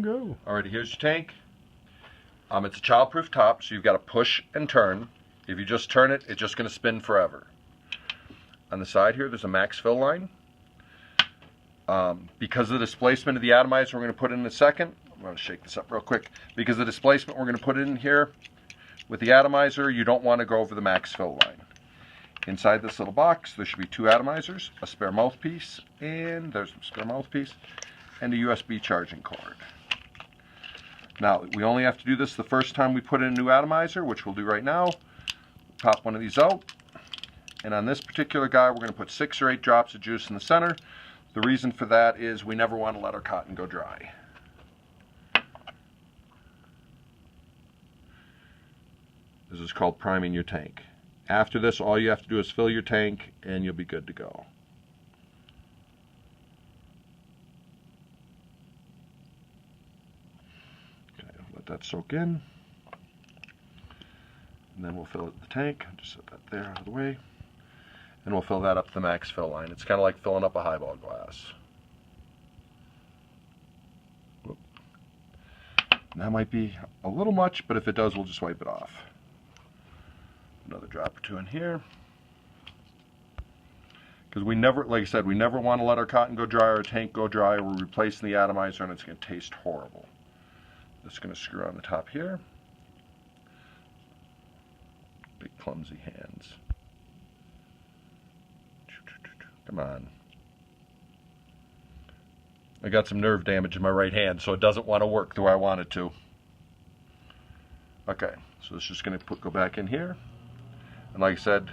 go. Alrighty, here's your tank. It's a childproof top, so you've got to push and turn. If you just turn it, it's just going to spin forever. On the side here, there's a max fill line. Because of the displacement of the atomizer we're going to put in a second, I'm going to shake this up real quick. Because of the displacement we're going to put in here with the atomizer, you don't want to go over the max fill line. Inside this little box, there should be 2 atomizers, a spare mouthpiece, and there's a spare mouthpiece, and a USB charging cord. Now, we only have to do this the first time we put in a new atomizer, which we'll do right now. Pop one of these out, and on this particular guy, we're going to put 6 or 8 drops of juice in the center. The reason for that is we never want to let our cotton go dry. This is called priming your tank. After this, all you have to do is fill your tank, and you'll be good to go. That soak in, and then we'll fill it the tank. Just set that there out of the way, and we'll fill that up to the max fill line. It's kind of like filling up a highball glass. Whoop. And that might be a little much, but if it does, we'll just wipe it off. Another drop or 2 in here, because we never, like I said, we never want to let our cotton go dry or our tank go dry. We're replacing the atomizer, and it's going to taste horrible. Just going to screw on the top here. Big clumsy hands. Come on. I got some nerve damage in my right hand, so it doesn't want to work the way I want it to. Okay, so it's just going to go back in here. And like I said,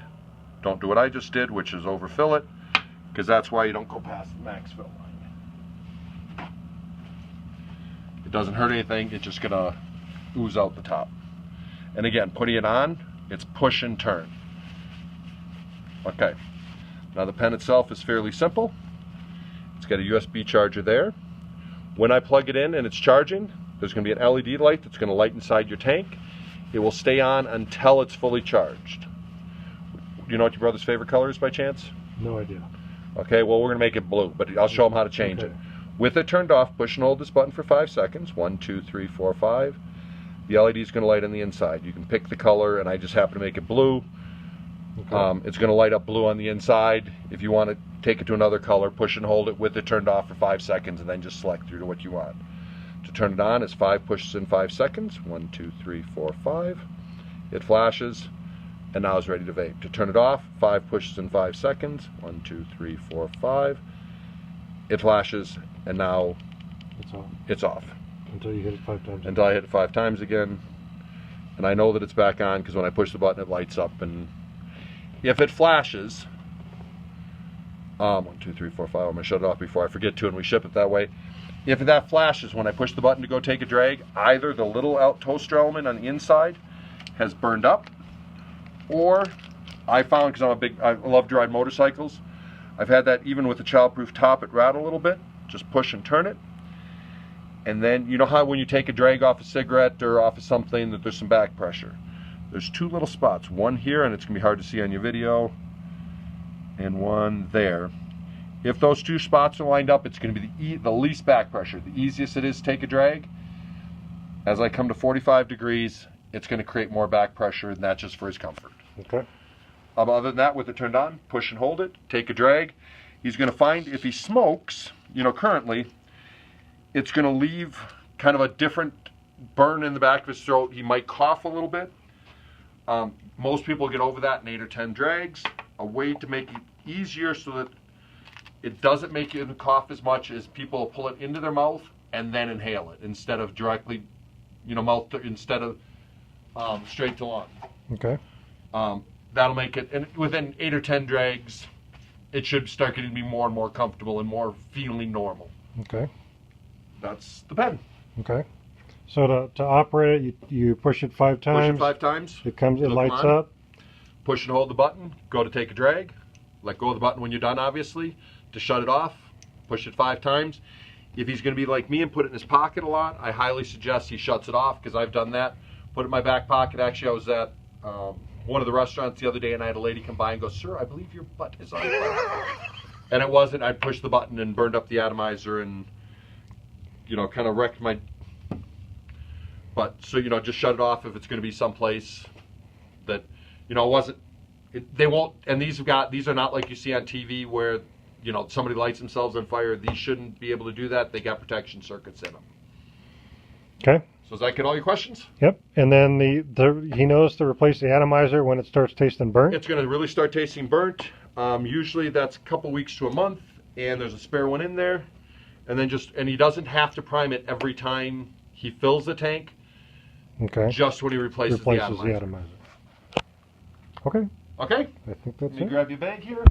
don't do what I just did, which is overfill it, because that's why you don't go past the max fill line. It doesn't hurt anything, it's just gonna ooze out the top. And again, putting it on, it's push and turn. Okay, now the pen itself is fairly simple. It's got a USB charger there. When I plug it in and it's charging, there's gonna be an LED light that's gonna light inside your tank. It will stay on until it's fully charged. Do you know what your brother's favorite color is by chance? No idea. Okay, well, we're gonna make it blue, but I'll show him how to change it. With it turned off, push and hold this button for 5 seconds. 1, 2, 3, 4, 5. The LED is going to light on the inside. You can pick the color, and I just happen to make it blue. Okay. It's going to light up blue on the inside. If you want to take it to another color, push and hold it with it turned off for 5 seconds, and then just select through to what you want. To turn it on, it's 5 pushes in 5 seconds. 1, 2, 3, 4, 5. It flashes, and now it's ready to vape. To turn it off, 5 pushes in 5 seconds. 1, 2, 3, 4, 5. It flashes, and now it's off. Until you hit it 5 times. Until I hit it 5 times again. And I know that it's back on because when I push the button, it lights up. And if it flashes, 1, 2, 3, 4, 5, I'm going to shut it off before I forget to, and we ship it that way. If that flashes when I push the button to go take a drag, either the little toaster element on the inside has burned up, or I found, because I love to ride motorcycles, I've had that even with the childproof top, it rattle a little bit. Just push and turn it. And then, you know how when you take a drag off a cigarette or off of something that there's some back pressure? There's 2 little spots. One here, and it's going to be hard to see on your video, and one there. If those 2 spots are lined up, it's going to be the least back pressure. The easiest it is to take a drag. As I come to 45 degrees, it's going to create more back pressure, and that's just for his comfort. Okay. Other than that, with it turned on, push and hold it, take a drag. He's going to find if he smokes, you know, currently, it's going to leave kind of a different burn in the back of his throat. He might cough a little bit. Most people get over that in 8 or 10 drags. A way to make it easier so that it doesn't make you cough as much as people pull it into their mouth and then inhale it instead of directly, you know, instead of straight to lung. Okay. That'll make it, and within 8 or 10 drags, it should start getting to be more and more comfortable and more feeling normal. Okay. That's the pen. Okay. So to operate it, you push it 5 times. Push it 5 times. It lights up. Push and hold the button. Go to take a drag. Let go of the button when you're done, obviously. To shut it off, push it 5 times. If he's going to be like me and put it in his pocket a lot, I highly suggest he shuts it off, because I've done that. Put it in my back pocket. Actually, I was at one of the restaurants the other day, and I had a lady come by and go, "Sir, I believe your butt is on fire." And it wasn't. I pushed the button and burned up the atomizer and, you know, kind of wrecked my But so just shut it off if it's going to be someplace that wasn't. They won't. And these are not like you see on TV where somebody lights themselves on fire. These shouldn't be able to do that. They got protection circuits in them. Okay. So does that get all your questions? Yep. And then he knows to replace the atomizer when it starts tasting burnt. It's going to really start tasting burnt. Usually that's a couple weeks to a month, and there's a spare one in there. And then he doesn't have to prime it every time he fills the tank. Okay. Just when he replaces the atomizer. Okay. Okay. I think that's Let me it. grab your bag here.